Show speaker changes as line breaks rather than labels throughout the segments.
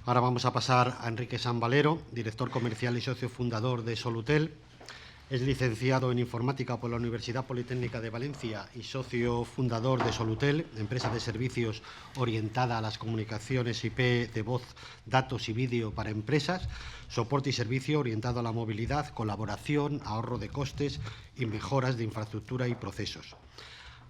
Ahora vamos a pasar a Enrique San Valero, director comercial y socio fundador de Solutel. Es licenciado en Informática por la Universidad Politécnica de Valencia y socio fundador de Solutel, empresa de servicios orientada a las comunicaciones IP de voz, datos y vídeo para empresas, soporte y servicio orientado a la movilidad, colaboración, ahorro de costes y mejoras de infraestructura y procesos.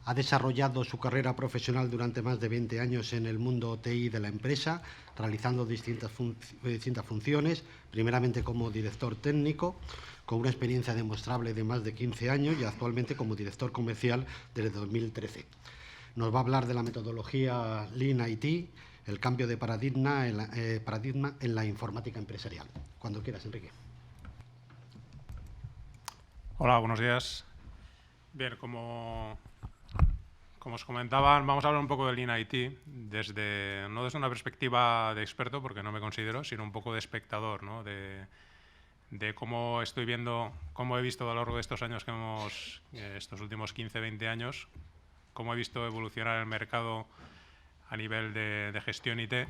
Ha desarrollado su carrera profesional durante más de 20 años en el mundo TI de la empresa, realizando distintas funciones, primeramente como director técnico, con una experiencia demostrable de más de 15 años y actualmente como director comercial desde 2013. Nos va a hablar de la metodología Lean IT, el cambio de paradigma en la informática empresarial. Cuando quieras, Enrique.
Hola, buenos días. Bien, como os comentaban, vamos a hablar un poco de Lean IT, no desde una perspectiva de experto, porque no me considero, sino un poco de espectador, ¿no? de cómo estoy viendo, cómo he visto a lo largo de estos años estos últimos 15, 20 años, cómo he visto evolucionar el mercado a nivel de gestión IT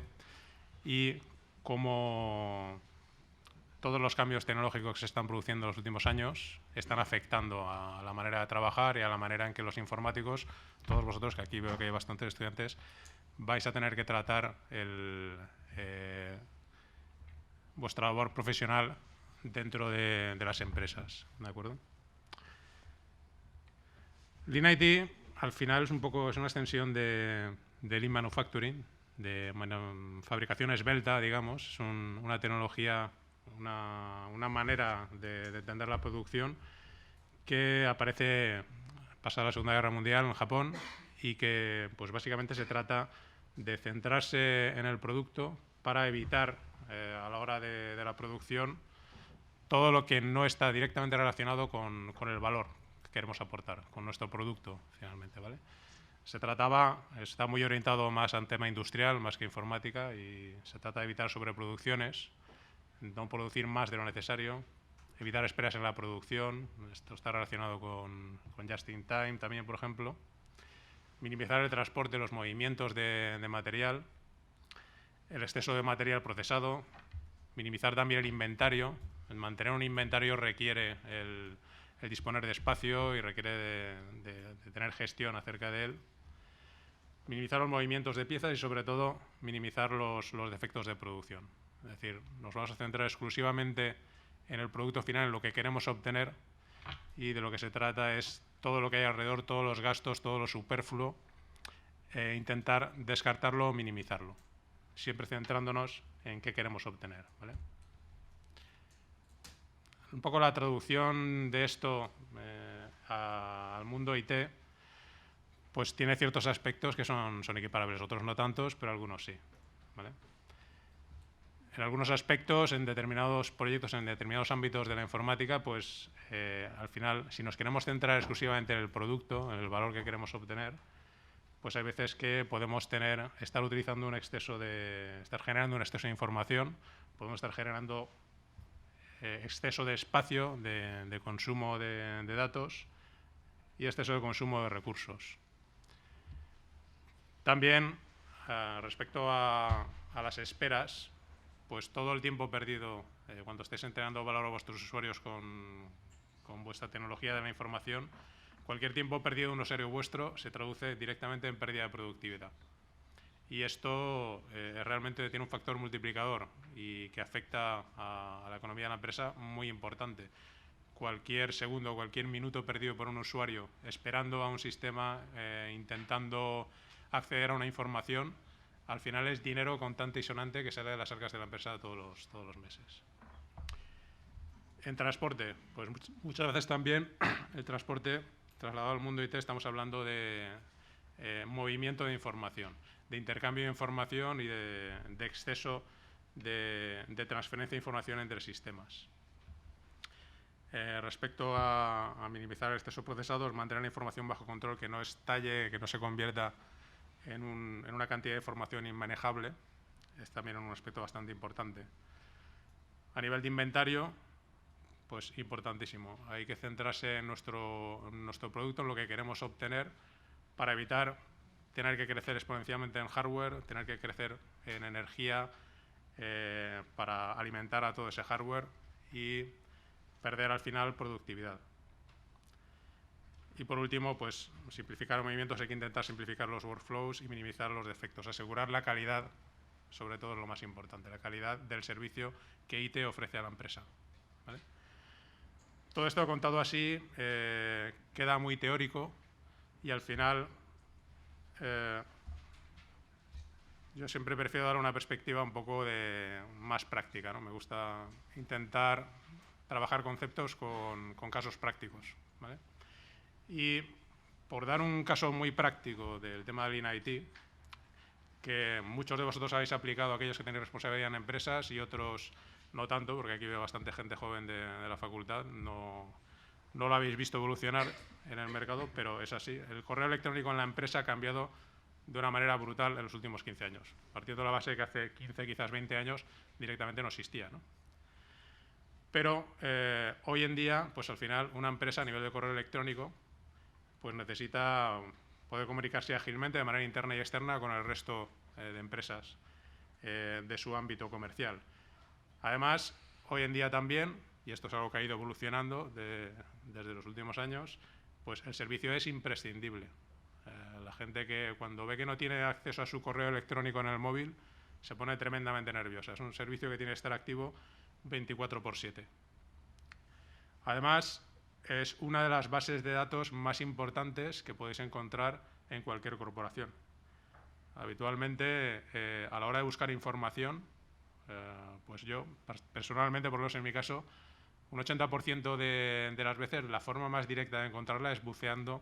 y cómo todos los cambios tecnológicos que se están produciendo en los últimos años están afectando a la manera de trabajar y a la manera en que los informáticos, todos vosotros, que aquí veo que hay bastantes estudiantes, vais a tener que tratar vuestra labor profesional dentro de las empresas, ¿de acuerdo? Lean IT, al final, es una extensión de Lean Manufacturing, de fabricación esbelta, digamos. Es una tecnología, una manera de entender la producción que aparece pasada la Segunda Guerra Mundial en Japón y que pues básicamente se trata de centrarse en el producto para evitar a la hora de la producción todo lo que no está directamente relacionado con el valor que queremos aportar, con nuestro producto finalmente, ¿vale? Está muy orientado más al tema industrial, más que informática, y se trata de evitar sobreproducciones, no producir más de lo necesario, evitar esperas en la producción. Esto está relacionado con just in time también, por ejemplo. Minimizar el transporte, los movimientos de material, el exceso de material procesado, minimizar también el inventario. El mantener un inventario requiere el disponer de espacio y requiere de tener gestión acerca de él. Minimizar los movimientos de piezas y, sobre todo, minimizar los defectos de producción. Es decir, nos vamos a centrar exclusivamente en el producto final, en lo que queremos obtener, y de lo que se trata es todo lo que hay alrededor, todos los gastos, todo lo superfluo, intentar descartarlo o minimizarlo, siempre centrándonos en qué queremos obtener, ¿vale? Un poco la traducción de esto al mundo IT, pues tiene ciertos aspectos que son equiparables, otros no tantos, pero algunos sí, ¿vale? En algunos aspectos, en determinados proyectos, en determinados ámbitos de la informática, pues al final, si nos queremos centrar exclusivamente en el producto, en el valor que queremos obtener, pues hay veces que podemos estar utilizando estar generando un exceso de información, podemos estar generando exceso de espacio, de consumo de datos y exceso de consumo de recursos. También, respecto a las esperas, pues todo el tiempo perdido cuando estéis entregando valor a vuestros usuarios con vuestra tecnología de la información, cualquier tiempo perdido de un usuario vuestro se traduce directamente en pérdida de productividad. Y esto realmente tiene un factor multiplicador y que afecta a la economía de la empresa muy importante. Cualquier segundo, cualquier minuto perdido por un usuario esperando a un sistema, intentando acceder a una información, al final es dinero contante y sonante que sale de las arcas de la empresa todos los meses. En transporte, pues muchas veces también el transporte trasladado al mundo IT, estamos hablando de movimiento de información, de intercambio de información y de exceso de transferencia de información entre sistemas. Respecto a minimizar el exceso procesado, es mantener la información bajo control, que no estalle, que no se convierta en una cantidad de información inmanejable. Es también un aspecto bastante importante. A nivel de inventario, pues importantísimo. Hay que centrarse en nuestro producto, en lo que queremos obtener, para evitar tener que crecer exponencialmente en hardware, tener que crecer en energía, para alimentar a todo ese hardware y perder al final productividad. Y por último, pues simplificar los movimientos, hay que intentar simplificar los workflows y minimizar los defectos, asegurar la calidad, sobre todo es lo más importante, la calidad del servicio que IT ofrece a la empresa, ¿vale? Todo esto contado así queda muy teórico y al final yo siempre prefiero dar una perspectiva un poco más práctica, ¿no? Me gusta intentar trabajar conceptos con casos prácticos, ¿vale? Y por dar un caso muy práctico del tema del Lean IT, que muchos de vosotros habéis aplicado, aquellos que tenéis responsabilidad en empresas y otros no tanto, porque aquí veo bastante gente joven de la facultad, no lo habéis visto evolucionar en el mercado, pero es así. El correo electrónico en la empresa ha cambiado de una manera brutal en los últimos 15 años, partiendo de la base de que hace 15, quizás 20 años directamente no existía, ¿no? Pero hoy en día, pues al final, una empresa a nivel de correo electrónico pues necesita poder comunicarse ágilmente de manera interna y externa con el resto de empresas de su ámbito comercial. Además, hoy en día también, y esto es algo que ha ido evolucionando desde los últimos años, pues el servicio es imprescindible. La gente que cuando ve que no tiene acceso a su correo electrónico en el móvil se pone tremendamente nerviosa. Es un servicio que tiene que estar activo 24/7. Además, es una de las bases de datos más importantes que podéis encontrar en cualquier corporación. Habitualmente, a la hora de buscar información, pues yo, personalmente, por lo menos en mi caso, un 80% de las veces la forma más directa de encontrarla es buceando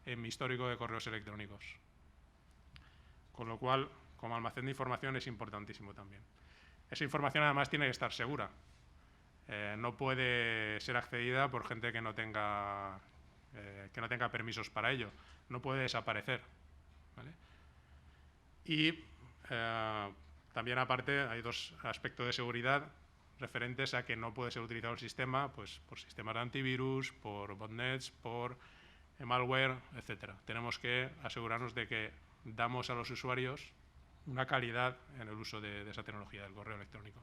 en mi histórico de correos electrónicos. Con lo cual, como almacén de información es importantísimo también. Esa información además tiene que estar segura. No puede ser accedida por gente que no tenga permisos para ello. No puede desaparecer, ¿vale? Y también aparte hay dos aspectos de seguridad referentes a que no puede ser utilizado el sistema pues, por sistemas de antivirus, por botnets, por malware, etc. Tenemos que asegurarnos de que damos a los usuarios una calidad en el uso de esa tecnología del correo electrónico.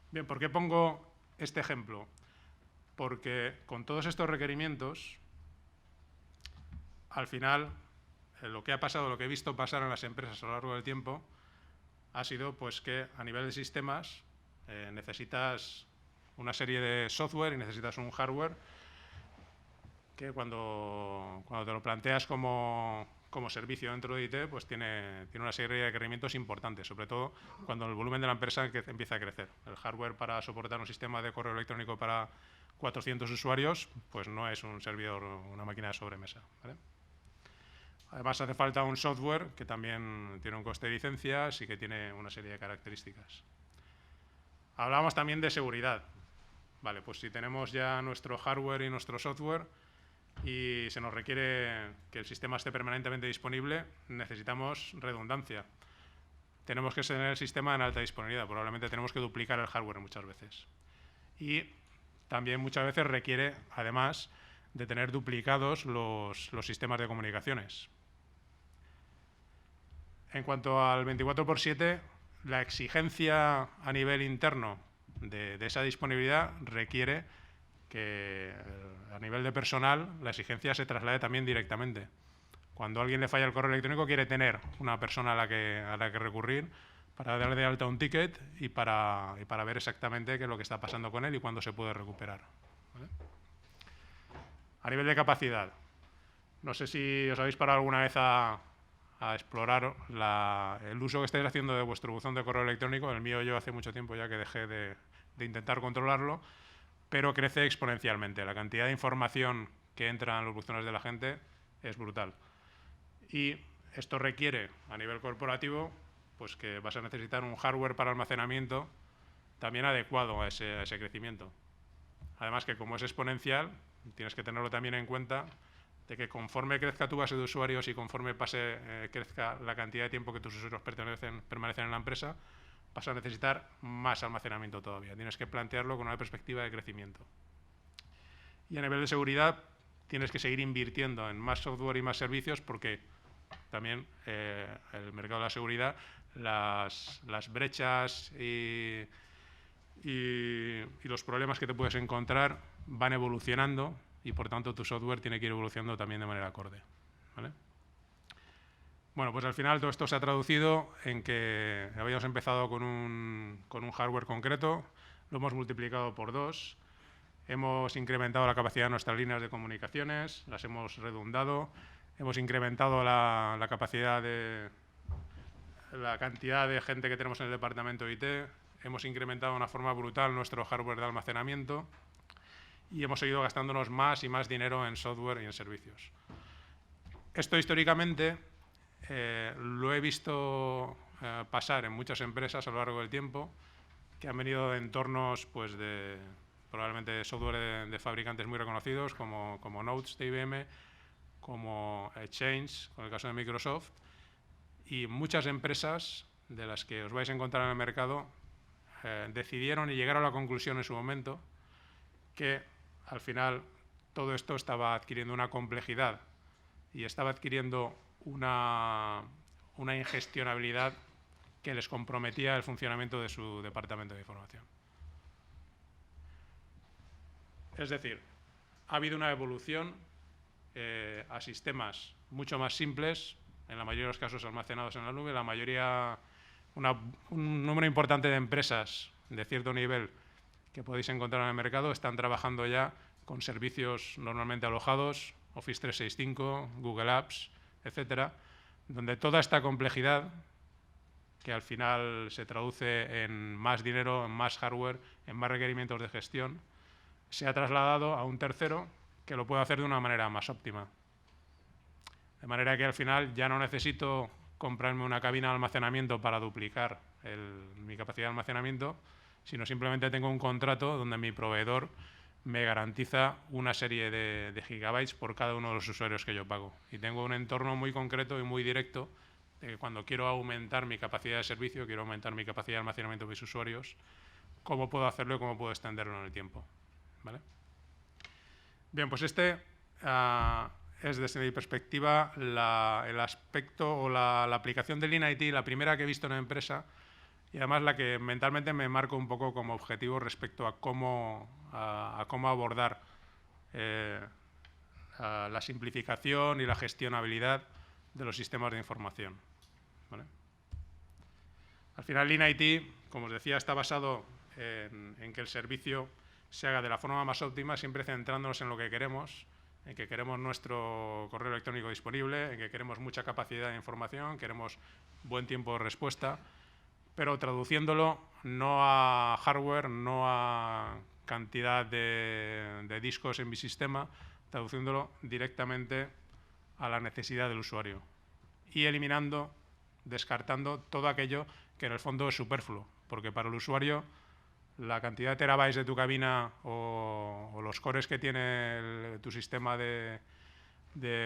Bien, ¿por qué pongo este ejemplo? Porque con todos estos requerimientos, al final, lo que ha pasado, lo que he visto pasar en las empresas a lo largo del tiempo, ha sido pues, que a nivel de sistemas necesitas una serie de software y necesitas un hardware que cuando te lo planteas como servicio dentro de IT, pues tiene una serie de requerimientos importantes, sobre todo cuando el volumen de la empresa empieza a crecer. El hardware para soportar un sistema de correo electrónico para 400 usuarios, pues no es un servidor, una máquina de sobremesa, ¿vale? Además, hace falta un software que también tiene un coste de licencias y que tiene una serie de características. Hablamos también de seguridad. Vale, pues si tenemos ya nuestro hardware y nuestro software y se nos requiere que el sistema esté permanentemente disponible, necesitamos redundancia. Tenemos que tener el sistema en alta disponibilidad. Probablemente tenemos que duplicar el hardware muchas veces. Y también muchas veces requiere, además, de tener duplicados los sistemas de comunicaciones. En cuanto al 24/7, la exigencia a nivel interno de esa disponibilidad requiere que a nivel de personal la exigencia se traslade también directamente. Cuando a alguien le falla el correo electrónico quiere tener una persona a la que recurrir para darle de alta un ticket y para ver exactamente qué es lo que está pasando con él y cuándo se puede recuperar, ¿vale? A nivel de capacidad, no sé si os habéis parado alguna vez a explorar el uso que estáis haciendo de vuestro buzón de correo electrónico. El mío yo hace mucho tiempo ya que dejé de intentar controlarlo, pero crece exponencialmente. La cantidad de información que entra en los buzones de la gente es brutal. Y esto requiere, a nivel corporativo, pues que vas a necesitar un hardware para almacenamiento también adecuado a ese crecimiento. Además que como es exponencial, tienes que tenerlo también en cuenta de que conforme crezca tu base de usuarios y conforme crezca la cantidad de tiempo que tus usuarios permanecen en la empresa, vas a necesitar más almacenamiento todavía. Tienes que plantearlo con una perspectiva de crecimiento. Y a nivel de seguridad, tienes que seguir invirtiendo en más software y más servicios porque también el mercado de la seguridad, las brechas y los problemas que te puedes encontrar van evolucionando y, por tanto, tu software tiene que ir evolucionando también de manera acorde, ¿vale? Bueno, pues al final todo esto se ha traducido en que habíamos empezado con un hardware concreto, lo hemos multiplicado por 2, hemos incrementado la capacidad de nuestras líneas de comunicaciones, las hemos redundado, hemos incrementado la capacidad de la cantidad de gente que tenemos en el departamento IT, hemos incrementado de una forma brutal nuestro hardware de almacenamiento y hemos seguido gastándonos más y más dinero en software y en servicios. Esto históricamente lo he visto pasar en muchas empresas a lo largo del tiempo, que han venido de entornos pues, probablemente software de fabricantes muy reconocidos como Notes de IBM, como Exchange, con el caso de Microsoft, y muchas empresas de las que os vais a encontrar en el mercado decidieron y llegaron a la conclusión en su momento que al final todo esto estaba adquiriendo una complejidad y estaba adquiriendo una ingestionabilidad que les comprometía el funcionamiento de su departamento de información. Es decir, ha habido una evolución a sistemas mucho más simples, en la mayoría de los casos almacenados en la nube. La mayoría, un número importante de empresas de cierto nivel que podéis encontrar en el mercado están trabajando ya con servicios normalmente alojados, Office 365, Google Apps, etcétera, donde toda esta complejidad, que al final se traduce en más dinero, en más hardware, en más requerimientos de gestión, se ha trasladado a un tercero que lo puede hacer de una manera más óptima. De manera que al final ya no necesito comprarme una cabina de almacenamiento para duplicar mi capacidad de almacenamiento, sino simplemente tengo un contrato donde mi proveedor me garantiza una serie de gigabytes por cada uno de los usuarios que yo pago. Y tengo un entorno muy concreto y muy directo de que cuando quiero aumentar mi capacidad de servicio, quiero aumentar mi capacidad de almacenamiento de mis usuarios, cómo puedo hacerlo y cómo puedo extenderlo en el tiempo, ¿vale? Bien, pues este es desde mi perspectiva el aspecto o la aplicación del Lean IT, la primera que he visto en la empresa y además la que mentalmente me marco un poco como objetivo respecto a cómo abordar la simplificación y la gestionabilidad de los sistemas de información, ¿vale? Al final, Lean IT, como os decía, está basado en que el servicio se haga de la forma más óptima, siempre centrándonos en lo que queremos, en que queremos nuestro correo electrónico disponible, en que queremos mucha capacidad de información, queremos buen tiempo de respuesta, pero traduciéndolo no a hardware, no a cantidad de discos en mi sistema, traduciéndolo directamente a la necesidad del usuario y eliminando, descartando todo aquello que en el fondo es superfluo, porque para el usuario la cantidad de terabytes de tu cabina o los cores que tiene tu sistema de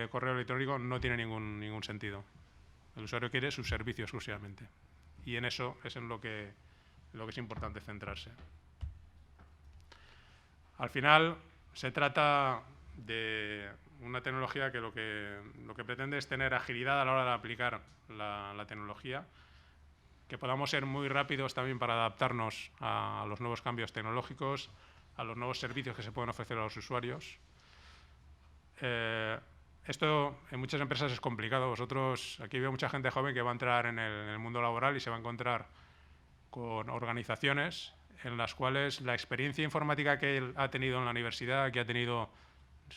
correo electrónico no tiene ningún sentido. El usuario quiere su servicio exclusivamente. Y en eso es en lo que es importante centrarse. Al final se trata de una tecnología que lo que pretende es tener agilidad a la hora de aplicar la tecnología, que podamos ser muy rápidos también para adaptarnos a los nuevos cambios tecnológicos, a los nuevos servicios que se pueden ofrecer a los usuarios. Esto en muchas empresas es complicado. Vosotros, aquí veo mucha gente joven que va a entrar en el mundo laboral y se va a encontrar con organizaciones en las cuales la experiencia informática que él ha tenido en la universidad, que ha tenido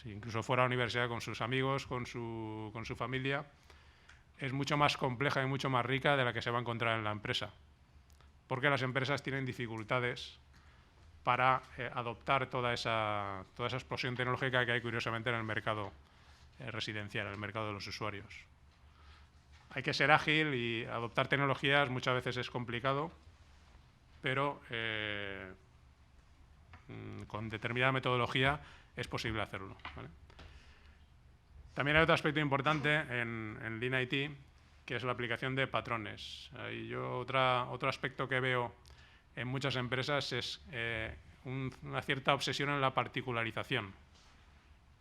incluso fuera de la universidad con sus amigos, con su familia, es mucho más compleja y mucho más rica de la que se va a encontrar en la empresa. Porque las empresas tienen dificultades para adoptar toda esa explosión tecnológica que hay curiosamente en el mercado residencial, en el mercado de los usuarios. Hay que ser ágil y adoptar tecnologías muchas veces es complicado, pero con determinada metodología es posible hacerlo, ¿vale? También hay otro aspecto importante en Lean IT, que es la aplicación de patrones. Otro aspecto que veo en muchas empresas es una cierta obsesión en la particularización,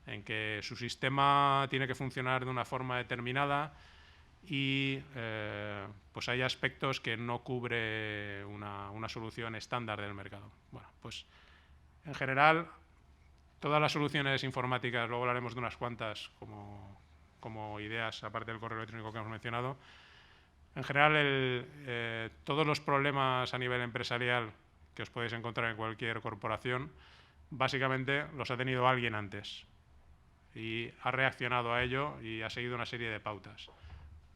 en que su sistema tiene que funcionar de una forma determinada, y pues hay aspectos que no cubre una solución estándar del mercado. Bueno, pues en general, todas las soluciones informáticas, luego hablaremos de unas cuantas como ideas, aparte del correo electrónico que hemos mencionado. En general, todos los problemas a nivel empresarial que os podéis encontrar en cualquier corporación, básicamente los ha tenido alguien antes y ha reaccionado a ello y ha seguido una serie de pautas.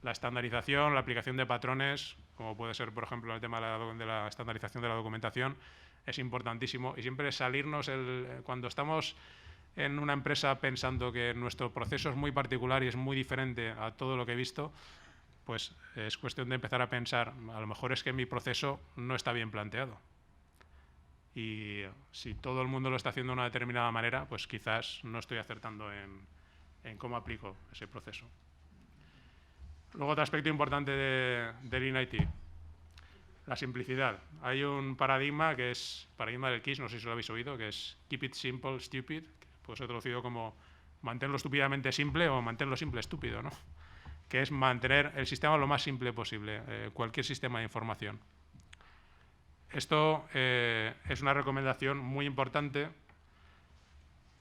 La estandarización, la aplicación de patrones, como puede ser, por ejemplo, el tema de la estandarización de la documentación, es importantísimo. Y siempre salirnos, cuando estamos en una empresa pensando que nuestro proceso es muy particular y es muy diferente a todo lo que he visto, pues es cuestión de empezar a pensar, a lo mejor es que mi proceso no está bien planteado. Y si todo el mundo lo está haciendo de una determinada manera, pues quizás no estoy acertando en cómo aplico ese proceso. Luego, otro aspecto importante de Lean IT, la simplicidad. Hay un paradigma que es paradigma del KISS, no sé si lo habéis oído, que es Keep it simple, stupid, que puede ser traducido como mantenerlo estúpidamente simple o mantenerlo simple estúpido, ¿no? Que es mantener el sistema lo más simple posible, cualquier sistema de información. Esto es una recomendación muy importante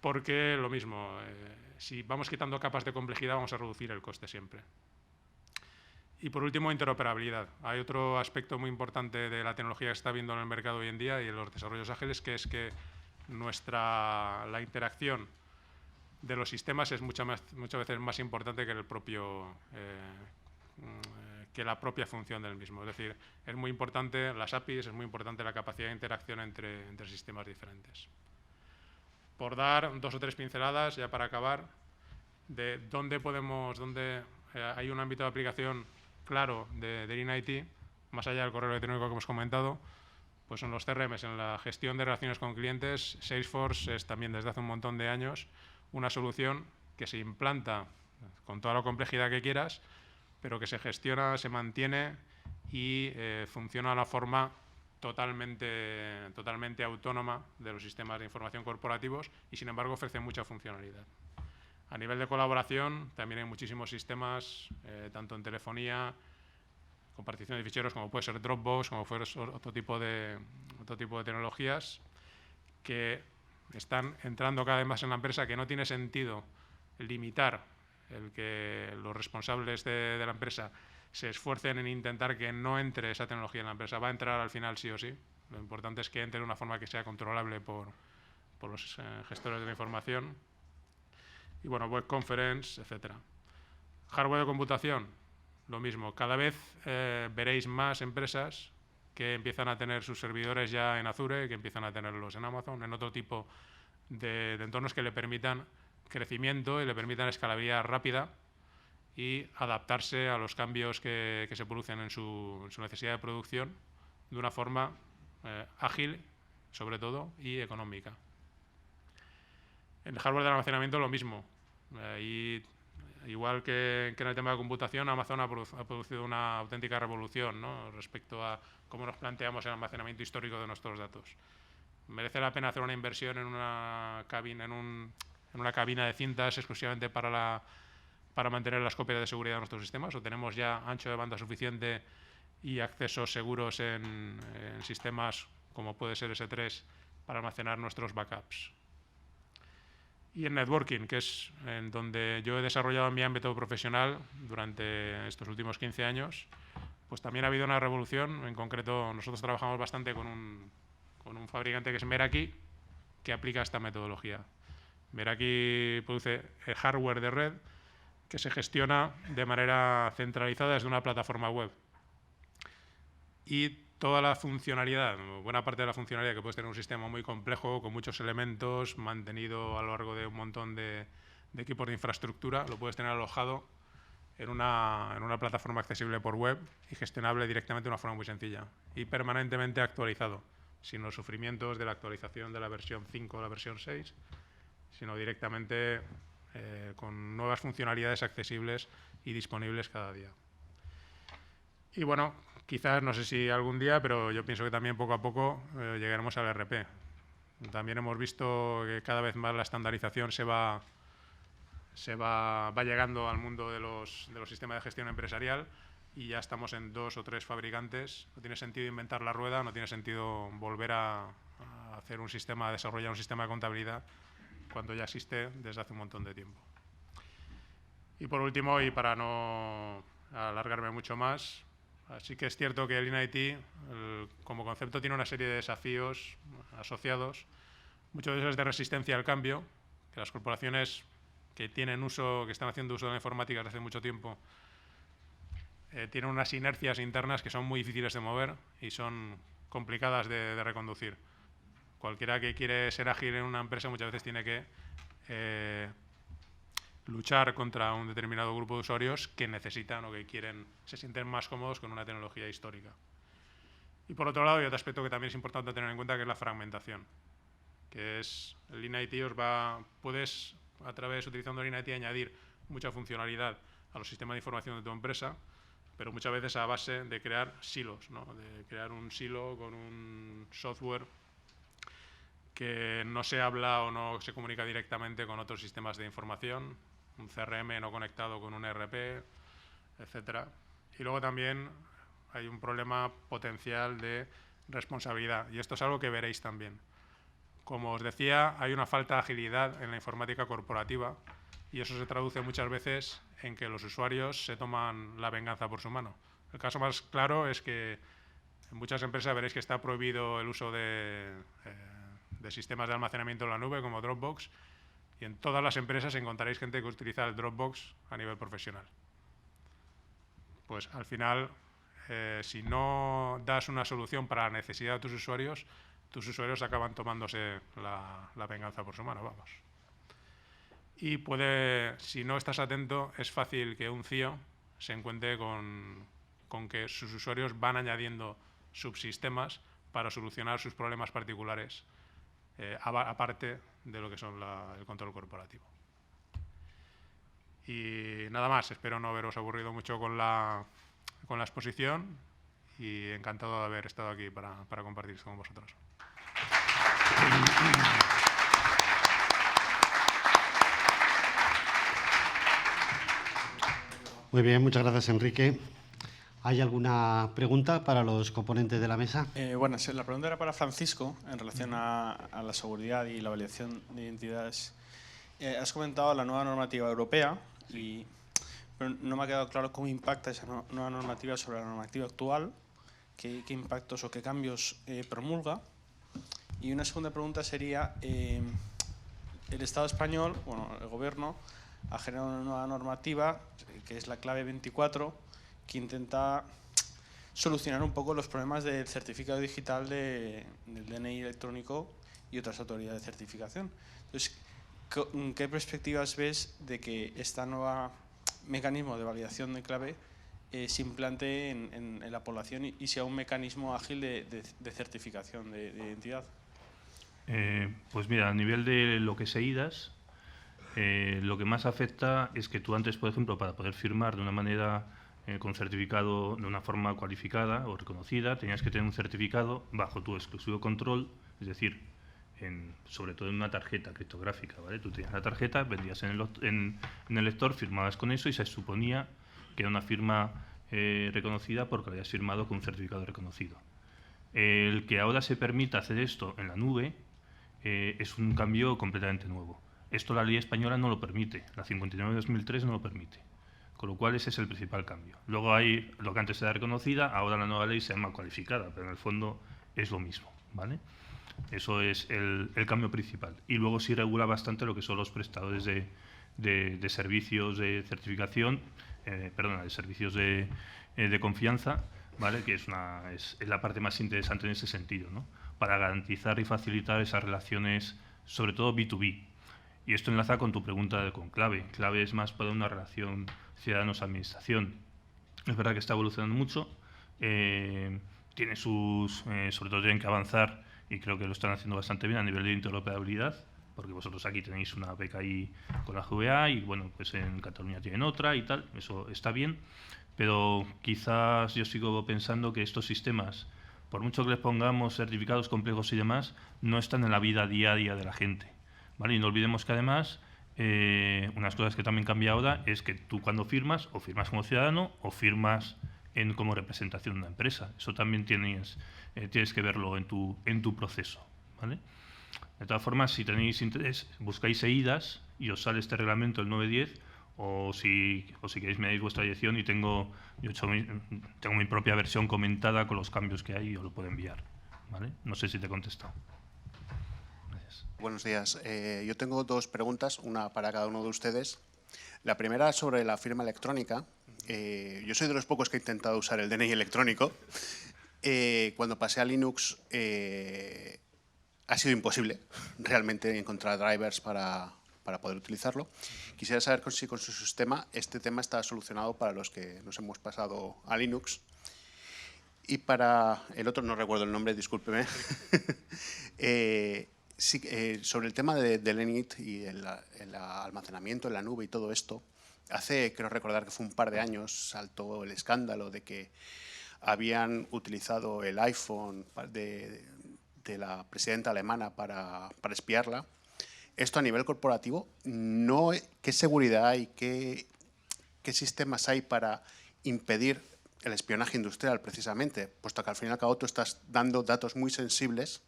porque lo mismo, si vamos quitando capas de complejidad vamos a reducir el coste siempre. Y por último, interoperabilidad. Hay otro aspecto muy importante de la tecnología que se está viendo en el mercado hoy en día y en los desarrollos ágiles, que es que la interacción de los sistemas es muchas veces más importante que que la propia función del mismo. Es decir, es muy importante las APIs, es muy importante la capacidad de interacción entre sistemas diferentes. Por dar 2 o 3 pinceladas, ya para acabar, de dónde hay un ámbito de aplicación claro de Lean IT, más allá del correo electrónico que hemos comentado, pues son los CRMs, en la gestión de relaciones con clientes. Salesforce es también desde hace un montón de años una solución que se implanta con toda la complejidad que quieras, pero que se gestiona, se mantiene y funciona de una forma totalmente autónoma de los sistemas de información corporativos y, sin embargo, ofrece mucha funcionalidad. A nivel de colaboración, también hay muchísimos sistemas, tanto en telefonía, compartición de ficheros, como puede ser Dropbox, como puede ser otro tipo de tecnologías, que están entrando cada vez más en la empresa, que no tiene sentido limitar el que los responsables de la empresa se esfuercen en intentar que no entre esa tecnología en la empresa. Va a entrar al final sí o sí. Lo importante es que entre de una forma que sea controlable por los gestores de la información. Y bueno, web conference, etcétera. Hardware de computación, lo mismo. Cada vez veréis más empresas que empiezan a tener sus servidores ya en Azure, que empiezan a tenerlos en Amazon, en otro tipo de entornos que le permitan crecimiento y le permitan escalabilidad rápida y adaptarse a los cambios que se producen en su necesidad de producción de una forma ágil, sobre todo, y económica. En el hardware de almacenamiento lo mismo. Igual que en el tema de computación, Amazon ha producido una auténtica revolución, ¿no?, respecto a cómo nos planteamos el almacenamiento histórico de nuestros datos. ¿Merece la pena hacer una inversión en una cabina de cintas exclusivamente para mantener las copias de seguridad de nuestros sistemas? ¿O tenemos ya ancho de banda suficiente y accesos seguros en sistemas como puede ser S3 para almacenar nuestros backups? Y en networking, que es en donde yo he desarrollado mi ámbito profesional durante estos últimos 15 años, pues también ha habido una revolución. En concreto, nosotros trabajamos bastante con un fabricante que es Meraki, que aplica esta metodología. Meraki produce el hardware de red que se gestiona de manera centralizada desde una plataforma web. Y toda la funcionalidad, buena parte de la funcionalidad, que puedes tener un sistema muy complejo, con muchos elementos, mantenido a lo largo de un montón de equipos de infraestructura, lo puedes tener alojado en una plataforma accesible por web y gestionable directamente de una forma muy sencilla y permanentemente actualizado, sin los sufrimientos de la actualización de la versión 5 o la versión 6, sino directamente con nuevas funcionalidades accesibles y disponibles cada día. Y bueno, quizás, no sé si algún día, pero yo pienso que también poco a poco llegaremos al ERP. También hemos visto que cada vez más la estandarización se va va llegando al mundo de los sistemas de gestión empresarial y ya estamos en 2 o 3 fabricantes. No tiene sentido inventar la rueda, no tiene sentido volver a hacer un sistema, a desarrollar un sistema de contabilidad cuando ya existe desde hace un montón de tiempo. Y por último, y para no alargarme mucho más, sí que es cierto que el Lean IT como concepto tiene una serie de desafíos asociados, muchos de ellos de resistencia al cambio, que las corporaciones que están haciendo uso de la informática desde hace mucho tiempo, tienen unas inercias internas que son muy difíciles de mover y son complicadas de reconducir. Cualquiera que quiere ser ágil en una empresa muchas veces tiene que luchar contra un determinado grupo de usuarios que necesitan o que se sienten más cómodos con una tecnología histórica. Y por otro lado, hay otro aspecto que también es importante tener en cuenta, que es la fragmentación, que es el Lean IT puedes, utilizando Lean IT, añadir mucha funcionalidad a los sistemas de información de tu empresa, pero muchas veces a base de crear silos, ¿no? De crear un silo con un software que no se habla o no se comunica directamente con otros sistemas de información, un CRM no conectado con un ERP, etcétera. Y luego también hay un problema potencial de responsabilidad, y esto es algo que veréis también. Como os decía, hay una falta de agilidad en la informática corporativa y eso se traduce muchas veces en que los usuarios se toman la venganza por su mano. El caso más claro es que en muchas empresas veréis que está prohibido el uso de sistemas de almacenamiento en la nube como Dropbox, y en todas las empresas encontraréis gente que utiliza el Dropbox a nivel profesional. Pues al final, si no das una solución para la necesidad de tus usuarios acaban tomándose la venganza por su mano, vamos. Y si no estás atento, es fácil que un CIO se encuentre con que sus usuarios van añadiendo subsistemas para solucionar sus problemas particulares, aparte de lo que son el control corporativo. Y nada más, espero no haberos aburrido mucho con la exposición y encantado de haber estado aquí para compartir esto con vosotros.
Muy bien, muchas gracias, Enrique. ¿Hay alguna pregunta para los componentes de la mesa?
Bueno, la pregunta era para Francisco en relación a la seguridad y la validación de identidades. Has comentado la nueva normativa europea, pero no me ha quedado claro cómo impacta esa nueva normativa sobre la normativa actual, qué impactos o qué cambios promulga. Y una segunda pregunta sería, el Estado español, bueno, el Gobierno, ha generado una nueva normativa, que es la clave 24, que intenta solucionar un poco los problemas del certificado digital del DNI electrónico y otras autoridades de certificación. Entonces, ¿qué perspectivas ves de que este nuevo mecanismo de validación de clave se implante en la población y sea un mecanismo ágil de certificación de identidad?
Pues mira, a nivel de lo que es eIDAS, lo que más afecta es que tú antes, por ejemplo, para poder firmar de una manera con certificado de una forma cualificada o reconocida, tenías que tener un certificado bajo tu exclusivo control, es decir, sobre todo en una tarjeta criptográfica, ¿vale? Tú tenías la tarjeta, vendías en el lector, firmabas con eso y se suponía que era una firma reconocida porque habías firmado con un certificado reconocido. El que ahora se permita hacer esto en la nube es un cambio completamente nuevo. Esto la ley española no lo permite, la 59 de 2003 no lo permite, con lo cual ese es el principal cambio. Luego hay lo que antes era reconocida, ahora la nueva ley se llama cualificada, pero en el fondo es lo mismo, ¿vale? Eso es el cambio principal. Y luego sí regula bastante lo que son los prestadores de servicios de certificación, de servicios de confianza, ¿vale? Que es la parte más interesante en ese sentido, ¿no? Para garantizar y facilitar esas relaciones, sobre todo B2B. Y esto enlaza con tu pregunta con clave. Clave es más para una relación ciudadanos-administración. Es verdad que está evolucionando mucho, tiene sobre todo tienen que avanzar y creo que lo están haciendo bastante bien a nivel de interoperabilidad, porque vosotros aquí tenéis una PKI con la GVA y bueno, pues en Cataluña tienen otra y tal, eso está bien, pero quizás yo sigo pensando que estos sistemas, por mucho que les pongamos certificados complejos y demás, no están en la vida diaria de la gente, ¿vale? Y no olvidemos que además unas cosas que también cambia ahora es que tú cuando firmas, o firmas como ciudadano o firmas como representación de una empresa. Eso también tienes que verlo en tu proceso, ¿vale? De todas formas, si tenéis interés, buscáis EIDAS y os sale este reglamento, el 910, o si queréis me dais vuestra dirección y tengo mi propia versión comentada con los cambios que hay y os lo puedo enviar, ¿vale? No sé si te he contestado. Gracias.
Buenos días. Yo tengo dos preguntas, una para cada uno de ustedes. La primera sobre la firma electrónica. Yo soy de los pocos que he intentado usar el DNI electrónico. Cuando pasé a Linux ha sido imposible realmente encontrar drivers para poder utilizarlo. Quisiera saber si con su sistema este tema está solucionado para los que nos hemos pasado a Linux. Y para el otro, no recuerdo el nombre, discúlpeme. Sí, sobre el tema del ENIT y el almacenamiento en la nube y todo esto, creo recordar que fue un par de años, saltó el escándalo de que habían utilizado el iPhone de la presidenta alemana para espiarla. Esto a nivel corporativo, ¿qué seguridad hay, qué sistemas hay para impedir el espionaje industrial precisamente? Puesto que al fin y al cabo tú estás dando datos muy sensibles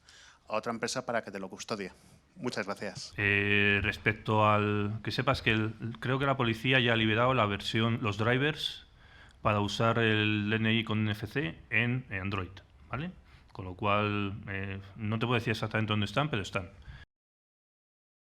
a otra empresa para que te lo custodie. Muchas gracias.
Respecto al que sepas que creo que la policía ya ha liberado los drivers para usar el DNI con NFC en Android, ¿vale? Con lo cual no te puedo decir exactamente dónde están, pero están.